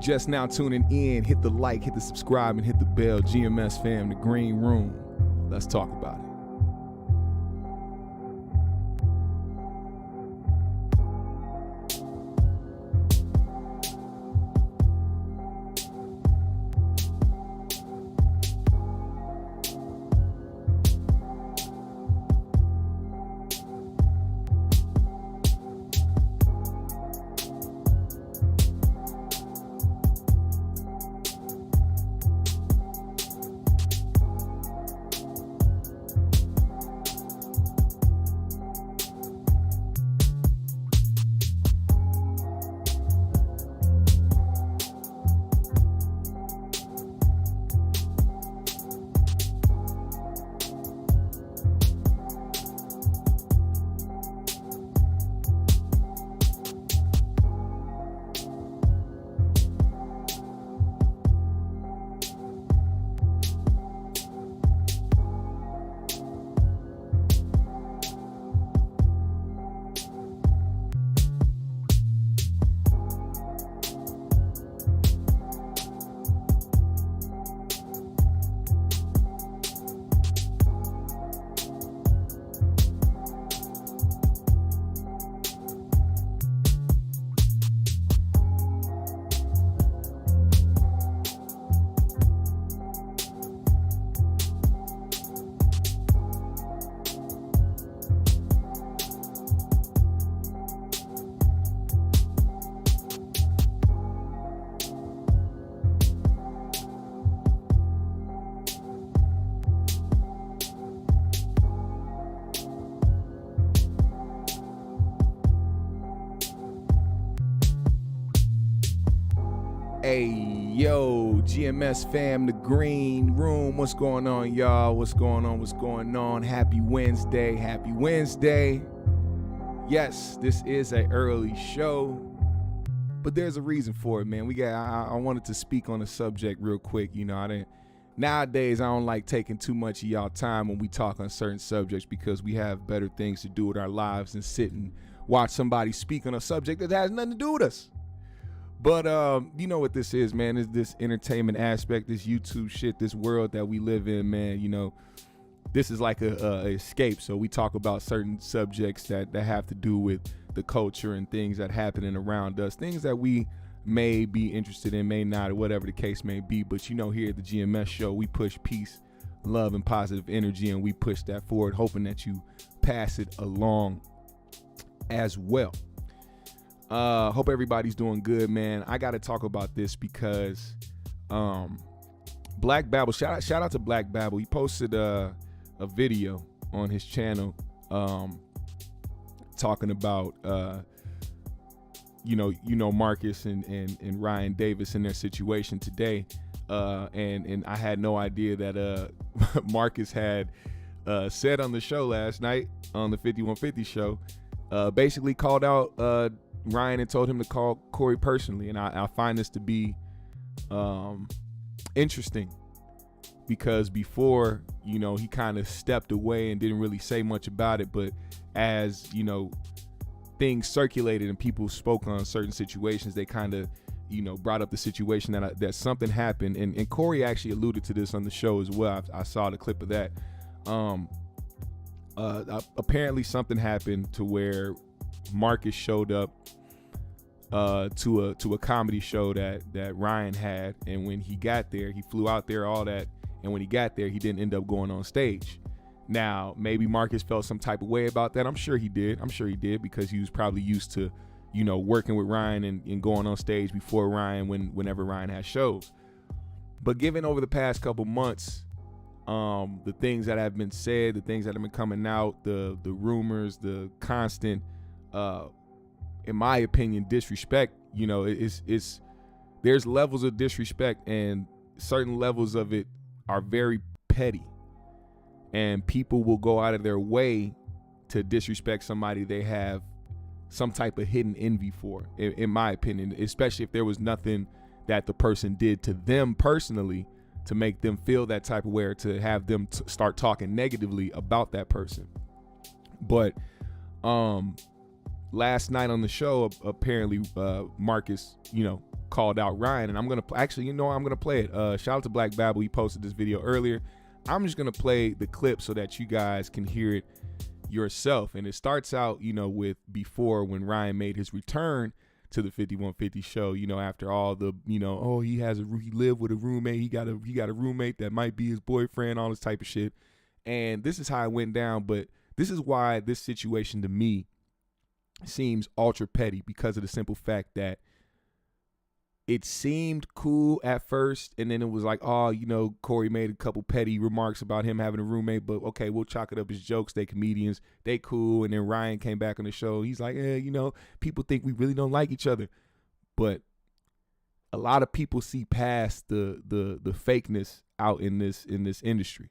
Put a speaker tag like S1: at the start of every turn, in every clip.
S1: just now tuning in, hit the like, hit the subscribe, and hit the bell. GMS fam, the green room. Let's talk about it. Hey, yo, GMS fam, the green room. What's going on, y'all? What's going on? What's going on? Happy Wednesday. Happy Wednesday. Yes, this is an early show, but there's a reason for it, man. I wanted to speak on the subject real quick. You know, nowadays I don't like taking too much of y'all time when we talk on certain subjects because we have better things to do with our lives than sit and watch somebody speak on a subject that has nothing to do with us. But you know what this is, man. Is this entertainment aspect, this YouTube shit, this world that we live in, man. You know, this is like a escape. So we talk about certain subjects that have to do with the culture and things that happening around us, things that we may be interested in, may not, or whatever the case may be. But you know, here at the GMS show, we push peace, love, and positive energy, and we push that forward, hoping that you pass it along as well. Hope everybody's doing good, man. I got to talk about this because Black Babble, shout out to Black Babble. He posted a video on his channel talking about Marcus and Ryan Davis and their situation today. And I had no idea that Marcus had said on the show last night on the 5150 show, basically called out Ryan and told him to call Corey personally. And I find this to be interesting because before, you know, he kind of stepped away and didn't really say much about it. But as, you know, things circulated and people spoke on certain situations, they kind of, you know, brought up the situation that something happened. And Corey actually alluded to this on the show as well. I saw the clip of that. Apparently something happened to where Marcus showed up to a comedy show that Ryan had, and when he got there, he flew out there, all that, and when he got there, he didn't end up going on stage. Now, maybe Marcus felt some type of way about that. I'm sure he did because he was probably used to, you know, working with Ryan and going on stage before Ryan whenever Ryan has shows. But given over the past couple months, the things that have been said, the things that have been coming out, the rumors, the constant, in my opinion, disrespect, you know, there's levels of disrespect, and certain levels of it are very petty, and people will go out of their way to disrespect somebody they have some type of hidden envy for, in my opinion, especially if there was nothing that the person did to them personally to make them feel that type of way, or to have them start talking negatively about that person. But last night on the show, apparently Marcus, you know, called out Ryan, and I'm gonna actually, I'm gonna play it. Shout out to Black Babble. He posted this video earlier. I'm just gonna play the clip so that you guys can hear it yourself. And it starts out, with before when Ryan made his return to the 5150 show, after all the, he lived with a roommate. He got a roommate that might be his boyfriend, all this type of shit. And this is how it went down. But this is why this situation to me seems ultra petty, because of the simple fact that it seemed cool at first, and then it was like, oh, Corey made a couple petty remarks about him having a roommate, but okay, we'll chalk it up as jokes. They comedians, they cool. And then Ryan came back on the show. He's like, people think we really don't like each other, but a lot of people see past the fakeness out in this industry.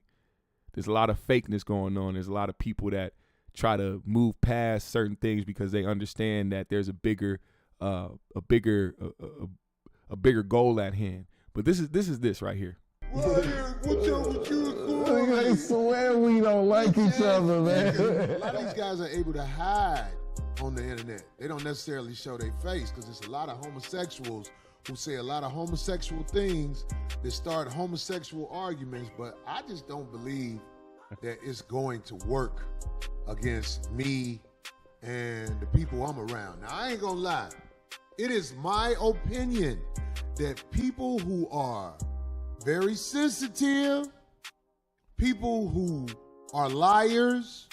S1: There's a lot of fakeness going on. There's a lot of people that try to move past certain things because they understand that there's a bigger goal at hand. But this is right here.
S2: What's up with you?
S3: I swear we don't like each other, man.
S2: A lot of these guys are able to hide on the internet. They don't necessarily show their face, because there's a lot of homosexuals who say a lot of homosexual things that start homosexual arguments, but I just don't believe that it's going to work against me and the people I'm around. Now, I ain't gonna lie. It is my opinion that people who are very sensitive, people who are liars,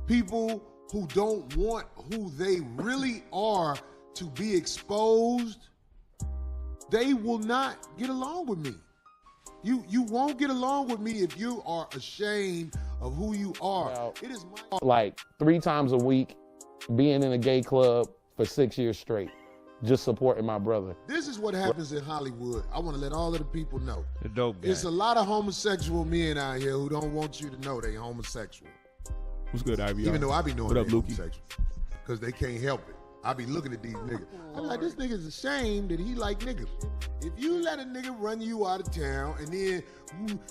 S2: people who don't want who they really are to be exposed, they will not get along with me. You won't get along with me if you are ashamed of who you are.
S3: Now,
S2: it is my
S3: like 3 times a week, being in a gay club for 6 years straight, just supporting my brother.
S2: This is what happens in Hollywood. I want to let all of the people know.
S4: The dope guy.
S2: It's a lot of homosexual men out here who don't want you to know they homosexual.
S1: What's good, Ivy?
S2: Even though I be knowing
S1: What
S2: they
S1: up, Lukey?
S2: homosexual. Because they can't help it. I be looking at these niggas. I'm like, this nigga's ashamed that he like niggas. If you let a nigga run you out of town and then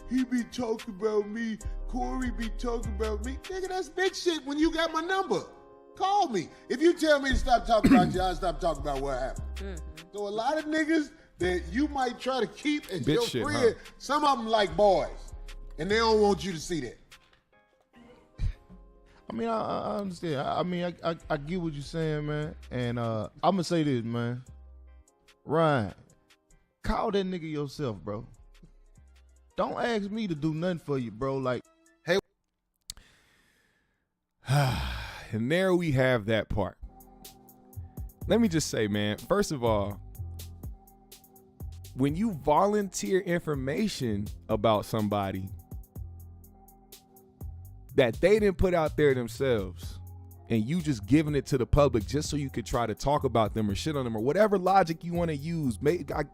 S2: he be talking about me, Corey be talking about me, nigga, that's big shit when you got my number. Call me. If you tell me to stop talking about you, I'll stop talking about what happened. So a lot of niggas that you might try to keep as
S1: Bitch
S2: your
S1: shit,
S2: friend, some of them like boys, and they don't want you to see that.
S4: I mean, I understand. I get what you're saying, man. And I'm going to say this, man. Ryan, call that nigga yourself, bro. Don't ask me to do nothing for you, bro. Like,
S2: Hey.
S1: And there we have that part. Let me just say, man, first of all, when you volunteer information about somebody that they didn't put out there themselves, and you just giving it to the public just so you could try to talk about them or shit on them or whatever logic you want to use,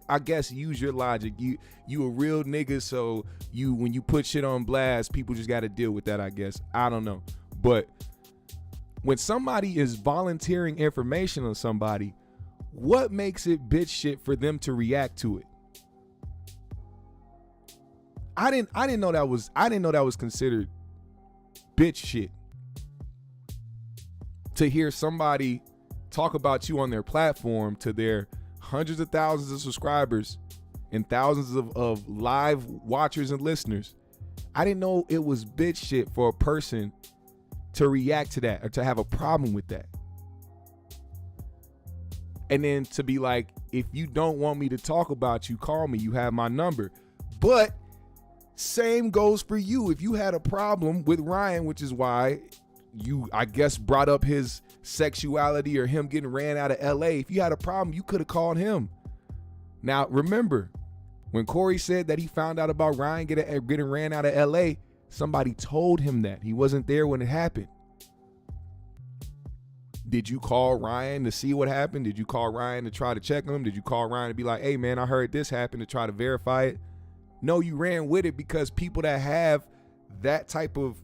S1: I guess use your logic. You a real nigga, so when you put shit on blast, people just got to deal with that, I guess. I don't know. But when somebody is volunteering information on somebody, what makes it bitch shit for them to react to it? I didn't know that was considered bitch shit. To hear somebody talk about you on their platform to their hundreds of thousands of subscribers and thousands of live watchers and listeners, I didn't know it was bitch shit for a person to react to that or to have a problem with that. And then to be like, if you don't want me to talk about you, call me, you have my number. But same goes for you. If you had a problem with Ryan, which is why you, I guess, brought up his sexuality or him getting ran out of LA. If you had a problem, you could have called him. Now, remember, when Corey said that he found out about Ryan getting ran out of LA, somebody told him that. He wasn't there when it happened. Did you call Ryan to see what happened? Did you call Ryan to try to check him? Did you call Ryan to be like, hey, man, I heard this happened, to try to verify it? No, you ran with it because people that have that type of,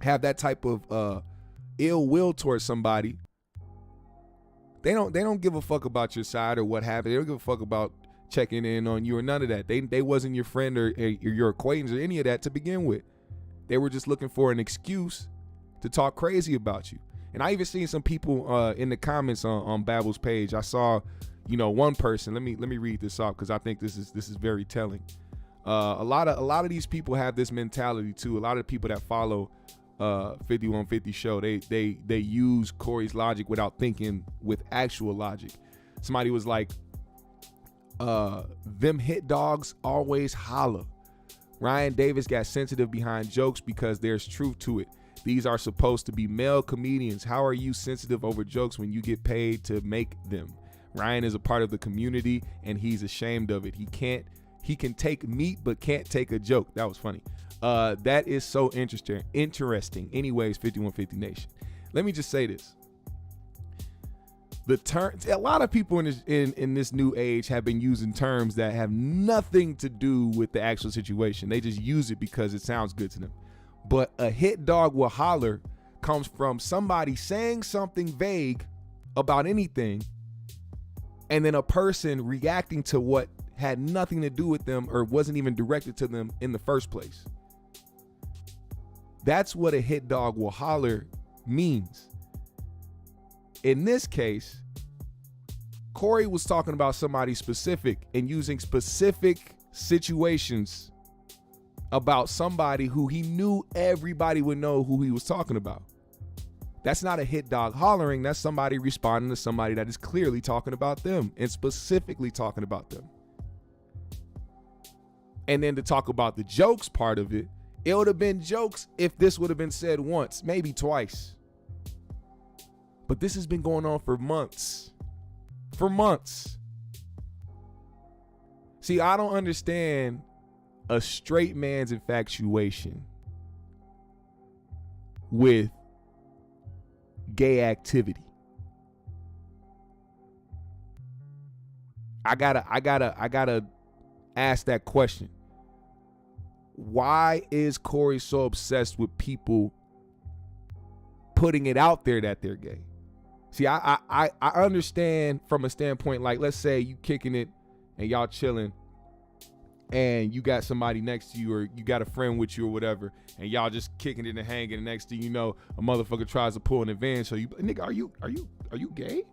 S1: have that type of ill will towards somebody, they don't give a fuck about your side or what happened. They don't give a fuck about checking in on you or none of that. They wasn't your friend or your acquaintance or any of that to begin with. They were just looking for an excuse to talk crazy about you. And I even seen some people in the comments on Babbel's page. I saw, one person. Let me read this off because I think this is very telling. A lot of these people have this mentality too. A lot of the people that follow 5150 Show, they use Corey's logic without thinking with actual logic. Somebody was like, them hit dogs always holler. Ryan Davis got sensitive behind jokes because there's truth to it. These are supposed to be male comedians. How are you sensitive over jokes when you get paid to make them? Ryan is a part of the community and he's ashamed of it. He can take meat but can't take a joke. That was funny. That is so interesting. Anyways, 5150 Nation. Let me just say this. A lot of people in this new age have been using terms that have nothing to do with the actual situation. They just use it because it sounds good to them. But a hit dog will holler comes from somebody saying something vague about anything, and then a person reacting to what had nothing to do with them or wasn't even directed to them in the first place. That's what a hit dog will holler means. In this case, Corey was talking about somebody specific and using specific situations about somebody who he knew everybody would know who he was talking about. That's not a hit dog hollering. That's somebody responding to somebody that is clearly talking about them and specifically talking about them. And then to talk about the jokes part of it, it would have been jokes if this would have been said once, maybe twice. But this has been going on for months. See, I don't understand a straight man's infatuation with gay activity. I gotta ask that question. Why is Corey so obsessed with people putting it out there that they're gay? See, I understand from a standpoint, like, let's say you kicking it and y'all chilling and you got somebody next to you or you got a friend with you or whatever, and y'all just kicking it and hanging, and next thing you know, a motherfucker tries to pull an advantage. So you, nigga, are you gay?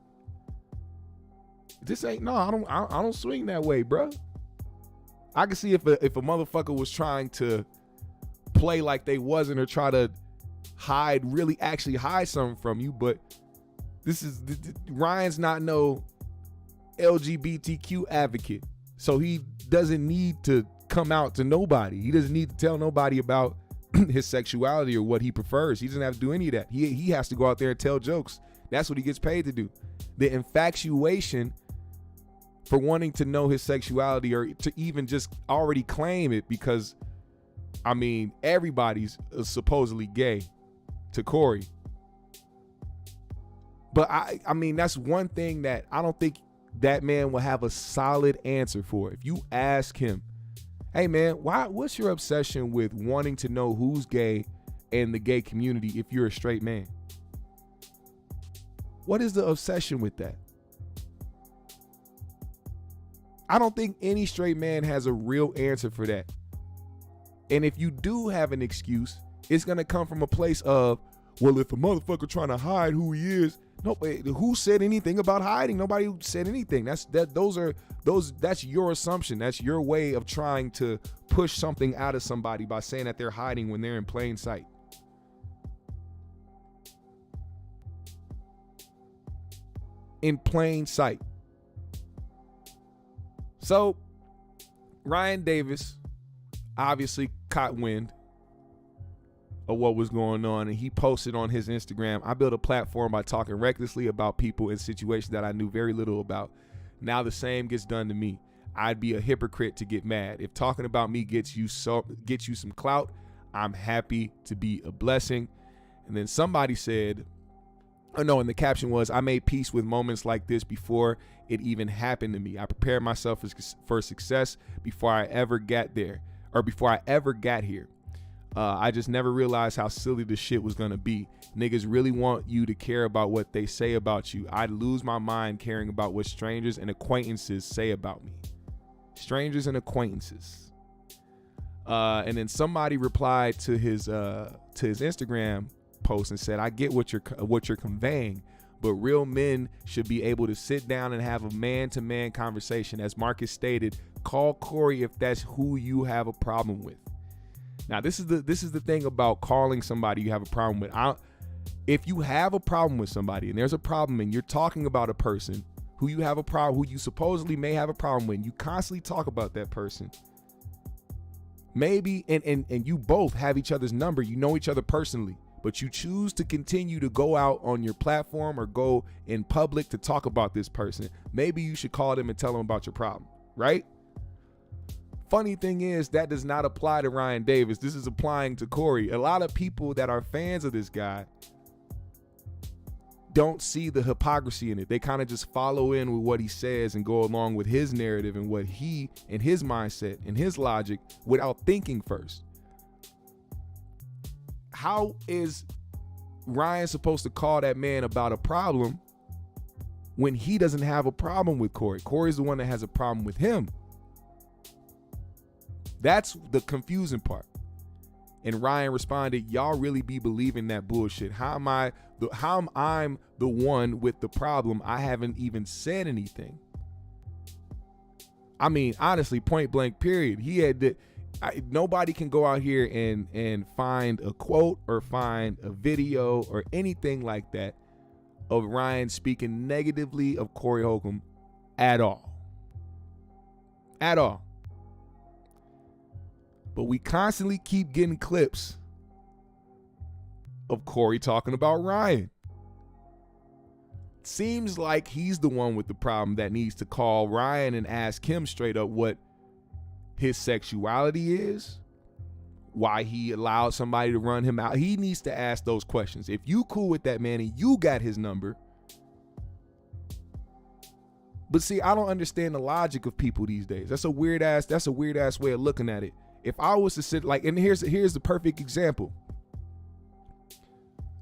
S1: This ain't, no, I don't swing that way, bro. I can see if a motherfucker was trying to play like they wasn't or try to actually hide something from you, but Ryan's not no LGBTQ advocate, so he doesn't need to come out to nobody. He doesn't need to tell nobody about his sexuality or what he prefers. He doesn't have to do any of that. He has to go out there and tell jokes. That's what he gets paid to do. The infatuation for wanting to know his sexuality or to even just already claim it, because I mean, everybody's supposedly gay to Corey. But I mean, that's one thing that I don't think that man will have a solid answer for. If you ask him, hey man, what's your obsession with wanting to know who's gay in the gay community if you're a straight man? What is the obsession with that? I don't think any straight man has a real answer for that. And if you do have an excuse, it's going to come from a place of, well, if a motherfucker trying to hide who he is, who said anything about hiding? Nobody said anything. That's your assumption. That's your way of trying to push something out of somebody by saying that they're hiding when they're in plain sight. In plain sight. So, Ryan Davis obviously caught wind of what was going on, and he posted on his Instagram, I built a platform by talking recklessly about people in situations that I knew very little about. Now the same gets done to me. I'd be a hypocrite to get mad. If talking about me gets you some clout, I'm happy to be a blessing. And then somebody said, and the caption was, I made peace with moments like this before it even happened to me. I prepared myself for success before I ever got here. I just never realized how silly this shit was gonna be. Niggas really want you to care about what they say about you. I'd lose my mind caring about what strangers and acquaintances say about me. Strangers and acquaintances. And then somebody replied to his Instagram post and said, I get what you're conveying, but real men should be able to sit down and have a man-to-man conversation. As Marcus stated, call Corey if that's who you have a problem with. Now, this is the thing about calling somebody you have a problem with. If you have a problem with somebody and there's a problem and you're talking about a person who you have a problem, who you supposedly may have a problem with, and you constantly talk about that person, maybe, and you both have each other's number, you know each other personally, but you choose to continue to go out on your platform or go in public to talk about this person, maybe you should call them and tell them about your problem, right? Funny thing is, that does not apply to Ryan Davis. This is applying to Corey. A lot of people that are fans of this guy don't see the hypocrisy in it. They kind of just follow in with what he says and go along with his narrative and what he and his mindset and his logic without thinking first. How is Ryan supposed to call that man about a problem when he doesn't have a problem with Corey? Corey's the one that has a problem with him. That's the confusing part. And Ryan responded, y'all really be believing that bullshit. How am I the one with the problem? I haven't even said anything. I mean, honestly, point blank period. He had nobody can go out here and find a quote or find a video or anything like that of Ryan speaking negatively of Corey Holcomb at all. At all. But we constantly keep getting clips of Corey talking about Ryan. Seems like he's the one with the problem that needs to call Ryan and ask him straight up what his sexuality is, why he allowed somebody to run him out. He needs to ask those questions. If you cool with that man and you got his number. But see, I don't understand the logic of people these days. That's a weird ass way of looking at it. If I was to sit like, and here's the perfect example.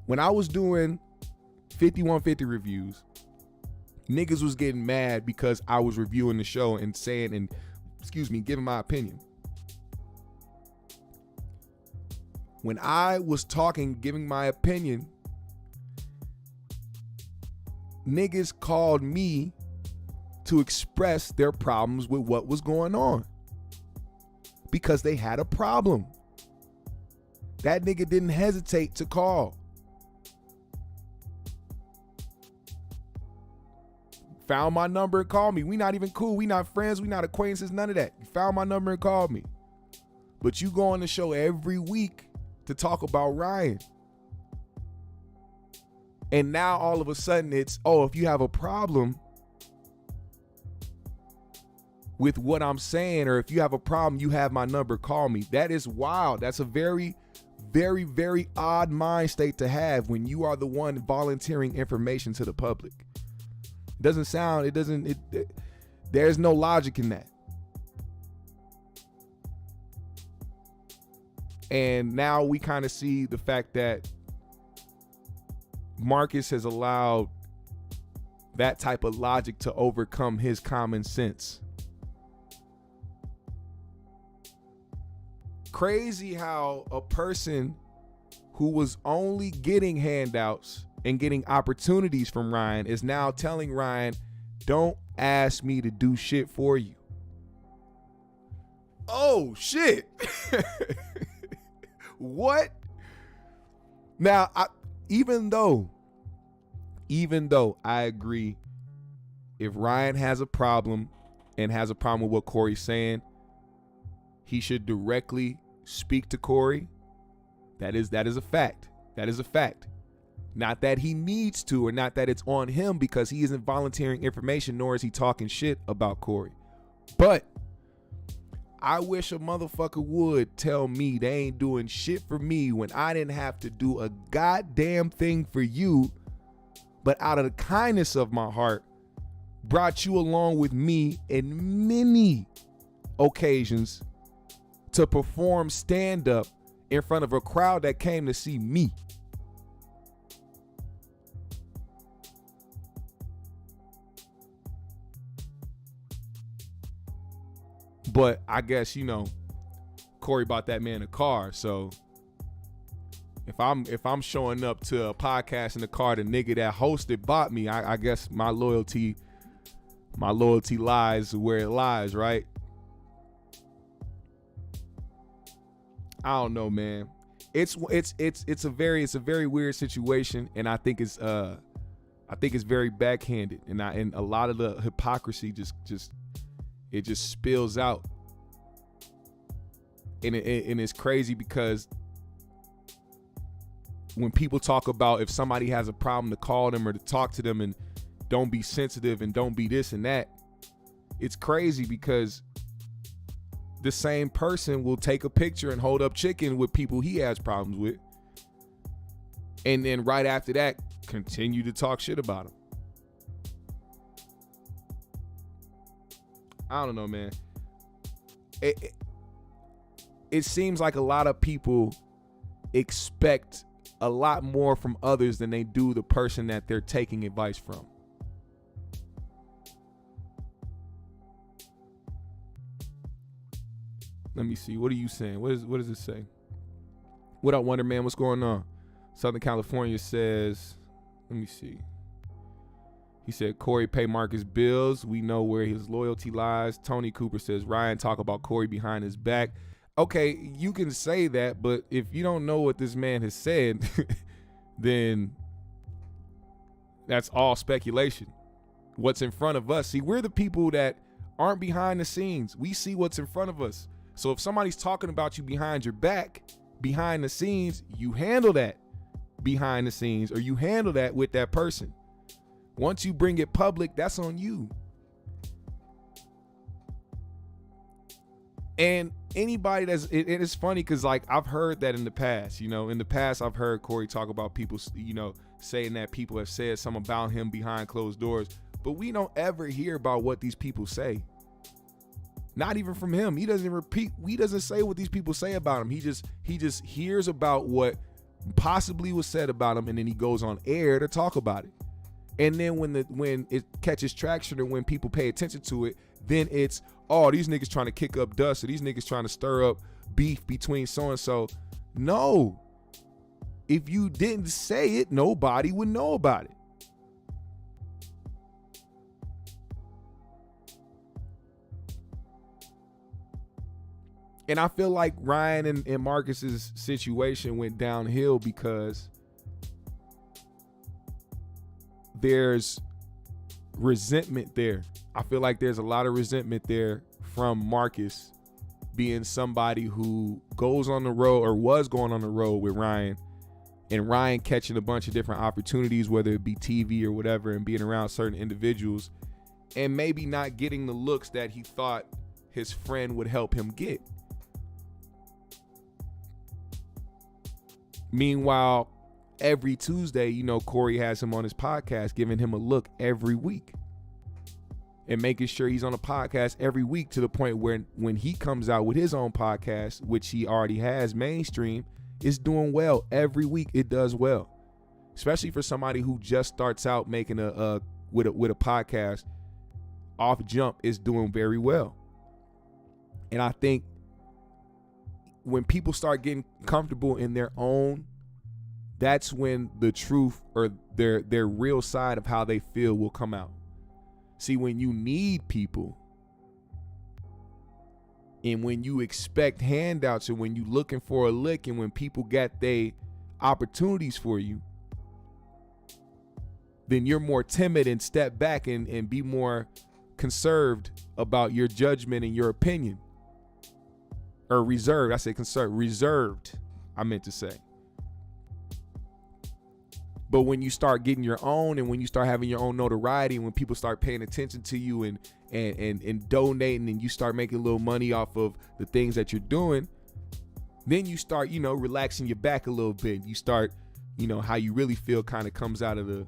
S1: When I was doing 5150 reviews, niggas was getting mad because I was reviewing the show and giving my opinion. When I was talking, giving my opinion, niggas called me to express their problems with what was going on. Because they had a problem. That nigga didn't hesitate to call. Found my number and called me. We not even cool. We not friends. We not acquaintances. None of that. You found my number and called me. But you go on the show every week to talk about Ryan. And now all of a sudden it's, if you have a problem with what I'm saying, or if you have a problem, you have my number, call me. That is wild. That's a very, very, very odd mind state to have when you are the one volunteering information to the public. There's no logic in that. And now we kind of see the fact that Marcus has allowed that type of logic to overcome his common sense. Crazy how a person who was only getting handouts and getting opportunities from Ryan is now telling Ryan, don't ask me to do shit for you. Oh, shit. What? Now, even though I agree, if Ryan has a problem and has a problem with what Corey's saying, he should directly speak to Corey. That is a fact. That is a fact. Not that he needs to, or not that it's on him because he isn't volunteering information, nor is he talking shit about Corey. But I wish a motherfucker would tell me they ain't doing shit for me when I didn't have to do a goddamn thing for you, but out of the kindness of my heart, brought you along with me in many occasions to perform stand-up in front of a crowd that came to see me. But I guess, Corey bought that man a car, so If I'm showing up to a podcast in the car, the nigga that hosted bought me, I guess my loyalty lies where it lies, right? I don't know, man. It's a very weird situation, and I think it's very backhanded, and a lot of the hypocrisy just spills out, and it's crazy because when people talk about if somebody has a problem to call them or to talk to them and don't be sensitive and don't be this and that, it's crazy because the same person will take a picture and hold up chicken with people he has problems with, and then right after that continue to talk shit about them. I don't know, man. It seems like a lot of people expect a lot more from others than they do the person that they're taking advice from. Let me see. What are you saying? What does it say? What up, Wonder Man? What's going on? Southern California says, let me see. He said, Corey pay Marcus bills. We know where his loyalty lies. Tony Cooper says, Ryan talk about Corey behind his back. Okay, you can say that, but if you don't know what this man has said, then that's all speculation. What's in front of us. See, we're the people that aren't behind the scenes. We see what's in front of us. So if somebody's talking about you behind your back, behind the scenes, you handle that behind the scenes, or you handle that with that person. Once you bring it public, that's on you. And anybody it's funny because, like, I've heard that in the past, I've heard Corey talk about people, saying that people have said something about him behind closed doors, but we don't ever hear about what these people say. Not even from him. He doesn't say what these people say about him. He just hears about what possibly was said about him, and then he goes on air to talk about it. And then when it catches traction or when people pay attention to it, then it's, oh, these niggas trying to kick up dust, or these niggas trying to stir up beef between so-and-so. No. If you didn't say it, nobody would know about it. And I feel like Ryan and Marcus's situation went downhill because there's resentment there. I feel like there's a lot of resentment there from Marcus being somebody who goes on the road or was going on the road with Ryan, and Ryan catching a bunch of different opportunities, whether it be TV or whatever, and being around certain individuals and maybe not getting the looks that he thought his friend would help him get. Meanwhile, every Tuesday, Corey has him on his podcast, giving him a look every week and making sure he's on a podcast every week, to the point where when he comes out with his own podcast, which he already has mainstream, it's doing well. Every week it does well, especially for somebody who just starts out making with a podcast off jump. Is doing very well. And I think when people start getting comfortable in their own, that's when the truth or their real side of how they feel will come out. See, when you need people and when you expect handouts and when you looking for a lick and when people got they opportunities for you, then you're more timid and step back and be more conserved about your judgment and your opinion. Or reserved. I say conserved. Reserved, I meant to say. But when you start getting your own, and when you start having your own notoriety, and when people start paying attention to you and donating, and you start making a little money off of the things that you're doing, then you start, relaxing your back a little bit. You start, how you really feel kind of comes out of the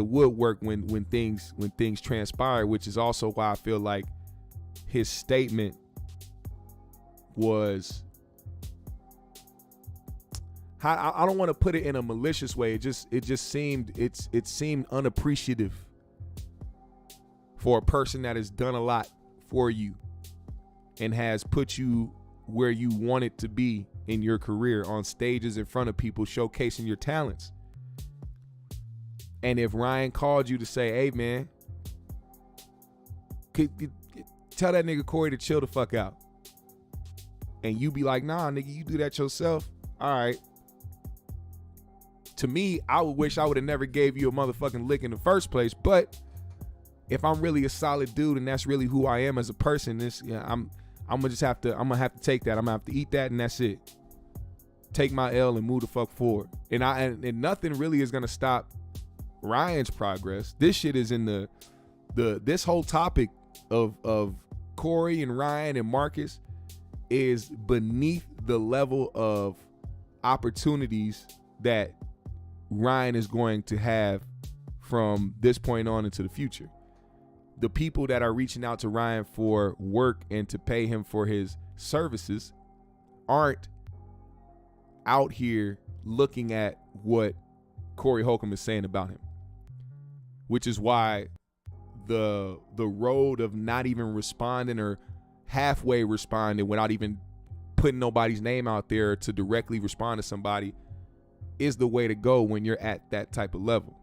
S1: woodwork when things transpire, which is also why I feel like his statement was, I don't want to put it in a malicious way. It seemed unappreciative for a person that has done a lot for you and has put you where you wanted to be in your career on stages in front of people showcasing your talents. And if Ryan called you to say, hey man, tell that nigga Corey to chill the fuck out, and you be like, nah nigga, you do that yourself, all right. To me, I would wish I would have never gave you a motherfucking lick in the first place. But if I'm really a solid dude and that's really who I am as a person, I'm gonna have to take that. I'm gonna have to eat that, and that's it. Take my L and move the fuck forward. And nothing really is gonna stop Ryan's progress. This shit is in this whole topic of Corey and Ryan and Marcus is beneath the level of opportunities that Ryan is going to have from this point on into the future. The people that are reaching out to Ryan for work and to pay him for his services aren't out here looking at what Corey Holcomb is saying about him, which is why the road of not even responding or halfway responding without even putting nobody's name out there to directly respond to somebody is the way to go when you're at that type of level.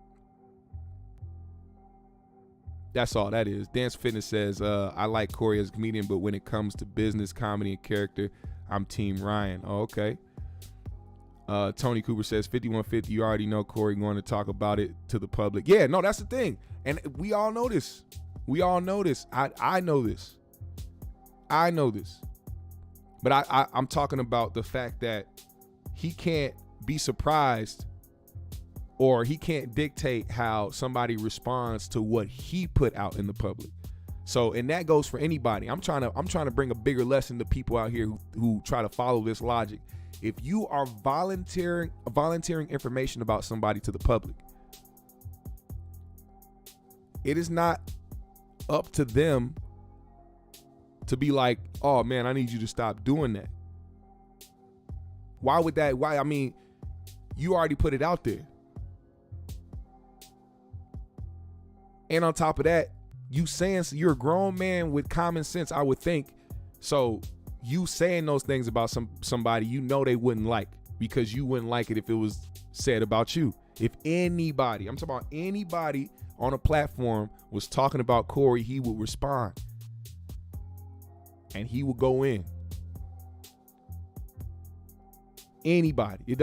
S1: That's all that is. Dance Fitness says, I like Corey as a comedian, but when it comes to business, comedy, and character, I'm Team Ryan. Oh, okay. Tony Cooper says, 5150, you already know Corey going to talk about it to the public. Yeah, no, that's the thing. And we all know this. We all know this. I know this. I know this. But I'm talking about the fact that he can't be surprised, or he can't dictate how somebody responds to what he put out in the public. So, and that goes for anybody. I'm trying to bring a bigger lesson to people out here who try to follow this logic. If you are volunteering information about somebody to the public, it is not up to them to be like, oh man, I need you to stop doing that. Why would that? Why? I mean, you already put it out there. And on top of that, you're a grown man with common sense, I would think. So you saying those things about somebody you know they wouldn't like, because you wouldn't like it if it was said about you. If anybody, I'm talking about anybody on a platform was talking about Corey, he would respond. And he would go in. Anybody.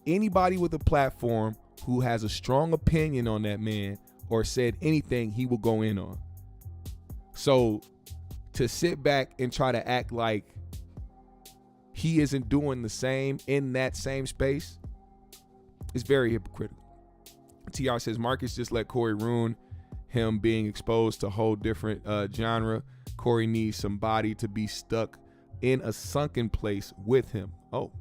S1: Anybody with a platform who has a strong opinion on that man or said anything, he will go in on. So to sit back and try to act like he isn't doing the same in that same space is very hypocritical. TR says, Marcus just let Corey ruin him being exposed to a whole different genre. Corey needs somebody to be stuck in a sunken place with him. Oh.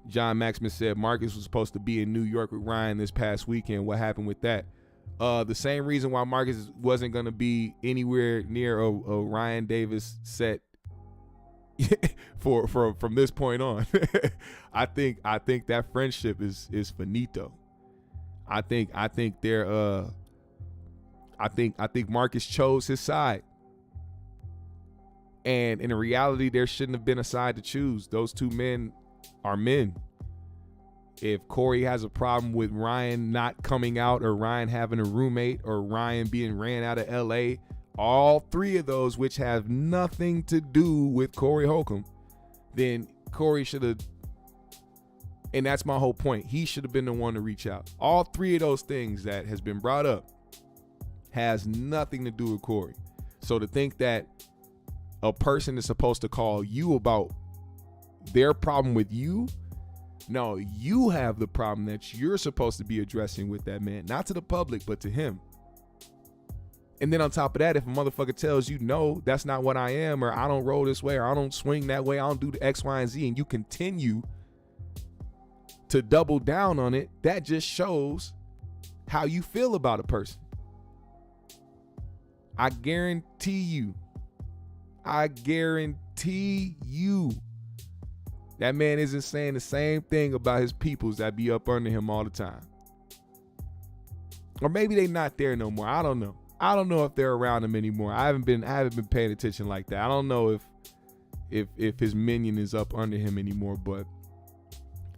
S1: John Maximus said Marcus was supposed to be in New York with Ryan this past weekend. What happened with that? The same reason why Marcus wasn't going to be anywhere near a Ryan Davis set from this point on. I think that friendship is finito. I think Marcus chose his side. And in reality, there shouldn't have been a side to choose. Those two men are men. If Corey has a problem with Ryan not coming out, or Ryan having a roommate, or Ryan being ran out of LA, all three of those which have nothing to do with Corey Holcomb, then Corey should have, and that's my whole point, he should have been the one to reach out. All three of those things that has been brought up has nothing to do with Corey. So to think that a person is supposed to call you about their problem with you, no, you have the problem that you're supposed to be addressing with that man, not to the public, but to him. And then on top of that, if a motherfucker tells you, no, that's not what I am, or I don't roll this way, or I don't swing that way, I don't do the X, Y, and Z, and you continue to double down on it, that just shows how you feel about a person. I guarantee you, that man isn't saying the same thing about his peoples that be up under him all the time. Or maybe they not there no more. I don't know. I don't know if they're around him anymore. I haven't been paying attention like that. I don't know if his minion is up under him anymore. But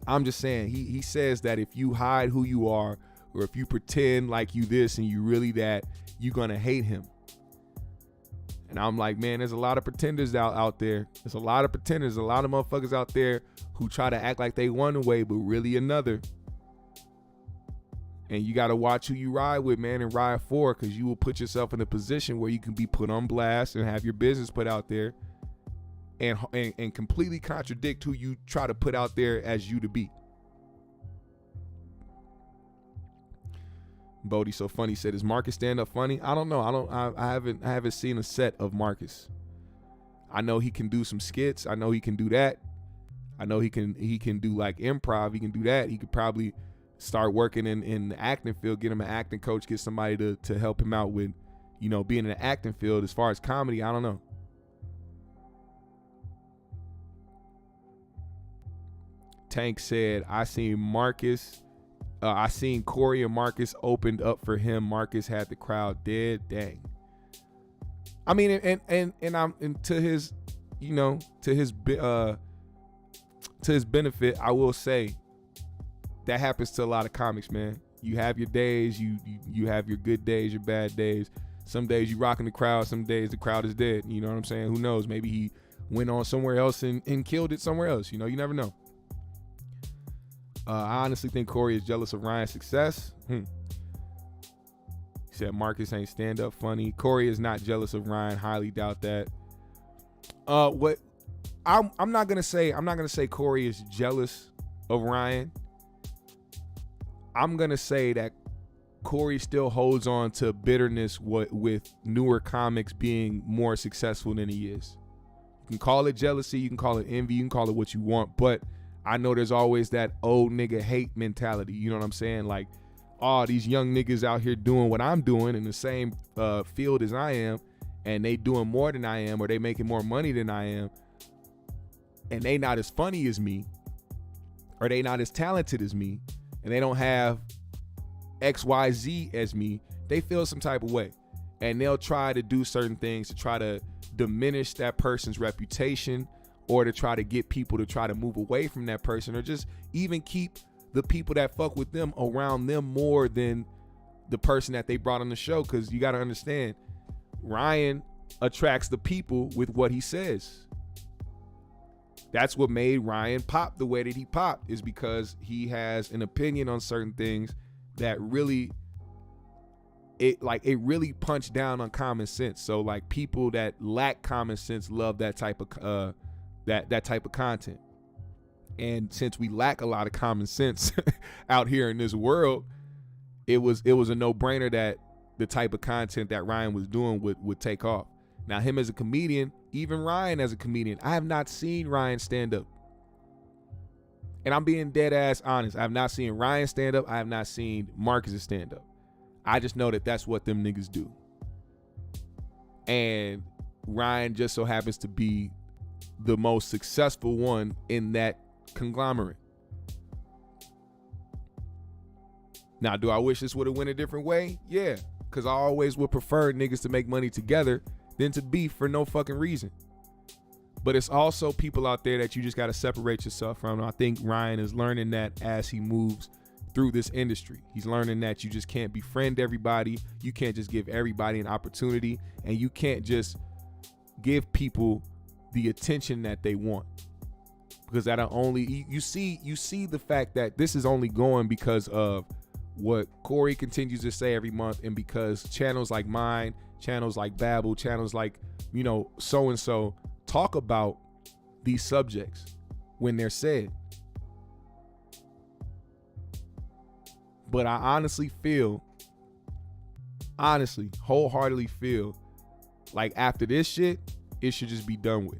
S1: I'm just saying, he says that if you hide who you are, or if you pretend like you this and you really that, you're gonna hate him. And I'm like, man, there's a lot of pretenders out there. There's a lot of pretenders, a lot of motherfuckers out there who try to act like they one way, but really another. And you got to watch who you ride with, man, and ride for, because you will put yourself in a position where you can be put on blast and have your business put out there and completely contradict who you try to put out there as you to be. Bodie So Funny said, "Is Marcus stand up funny?" I don't know. I haven't seen a set of Marcus. I know he can do some skits. I know he can do that. I know he can do like improv. He can do that. He could probably start working in the acting field, get him an acting coach, get somebody to help him out with, being in the acting field. As far as comedy, I don't know. Tank said, I seen Corey and Marcus opened up for him. Marcus had the crowd dead. Dang. I mean, and to his benefit, I will say that happens to a lot of comics, man. You have your days, you have your good days, your bad days. Some days you rocking the crowd, some days the crowd is dead. You know what I'm saying? Who knows? Maybe he went on somewhere else and killed it somewhere else. You never know. I honestly think Corey is jealous of Ryan's success. He said Marcus ain't stand up funny. Corey is not jealous of Ryan. Highly doubt that. What I'm not gonna say Corey is jealous of Ryan. I'm gonna say that Corey still holds on to bitterness with newer comics being more successful than he is. You can call it jealousy, you can call it envy, you can call it what you want, but I know there's always that old nigga hate mentality. You know what I'm saying? Like, oh, these young niggas out here doing what I'm doing in the same field as I am, and they doing more than I am, or they making more money than I am, and they not as funny as me, or they not as talented as me, and they don't have XYZ as me. They feel some type of way, and they'll try to do certain things to try to diminish that person's reputation, or to try to get people to try to move away from that person, or just even keep the people that fuck with them around them more than the person that they brought on the show. Because you got to understand, Ryan attracts the people with what he says. That's what made Ryan pop the way that he popped, is because he has an opinion on certain things that really, it really punched down on common sense. So like, people that lack common sense love that type of that type of content. And since we lack a lot of common sense out here in this world, it was a no-brainer that the type of content that Ryan was doing would take off. Now, him as a comedian, even Ryan as a comedian, I have not seen Ryan stand up. And I'm being dead ass honest. I have not seen Ryan stand up. I have not seen Marcus stand up. I just know that that's what them niggas do. And Ryan just so happens to be the most successful one in that conglomerate. Now, do I wish this would have went a different way? Yeah, because I always would prefer niggas to make money together than to beef for no fucking reason. But it's also people out there that you just got to separate yourself from. And I think Ryan is learning that as he moves through this industry. He's learning that you just can't befriend everybody. You can't just give everybody an opportunity, and you can't just give people the attention that they want, because that'll only, you see the fact that this is only going because of what Corey continues to say every month, and because channels like mine, channels like Babel, channels like so and so talk about these subjects when they're said. But I wholeheartedly feel like after this shit, it should just be done with.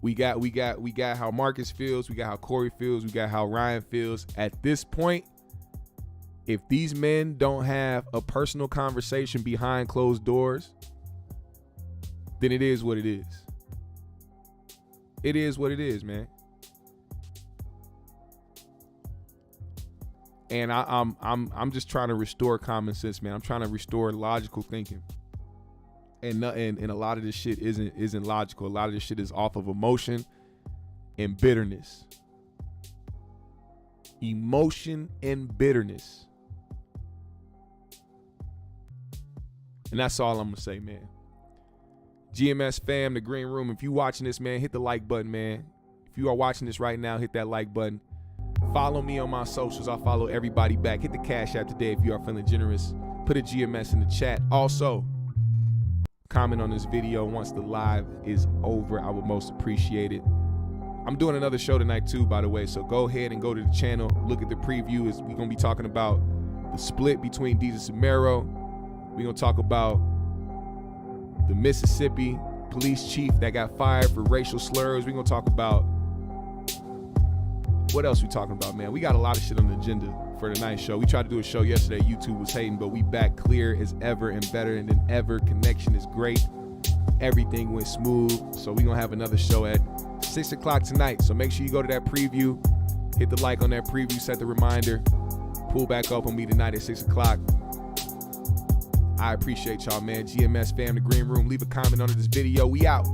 S1: We got how Marcus feels, we got how Corey feels, we got how Ryan feels. At this point, if these men don't have a personal conversation behind closed doors, then it is what it is. It is what it is, man. And I'm just trying to restore common sense, man. I'm trying to restore logical thinking. And a lot of this shit isn't logical. A lot of this shit is off of emotion and bitterness. Emotion and bitterness. And that's all I'm gonna say, man. GMS fam, the green room, if you watching this, man, hit the like button, man. If you are watching this right now, hit that like button. Follow me on my socials. I'll follow everybody back. Hit the Cash App today if you are feeling generous. Put a GMS in the chat. Also, comment on this video once the live is over. I would most appreciate it. I'm doing another show tonight too, by the way, so go ahead and go to the channel. Look at the preview. We're going to be talking about the split between Davis and YouKnowMaaacus. We're going to talk about the Mississippi police chief that got fired for racial slurs. We're going to talk about, what else we talking about, man? We got a lot of shit on the agenda for tonight's show. We tried to do a show yesterday. YouTube was hating, but we back clear as ever and better than ever. Connection is great. Everything went smooth. So we're going to have another show at 6 o'clock tonight. So make sure you go to that preview. Hit the like on that preview. Set the reminder. Pull back up on me tonight at 6 o'clock. I appreciate y'all, man. GMS fam, the green room. Leave a comment under this video. We out.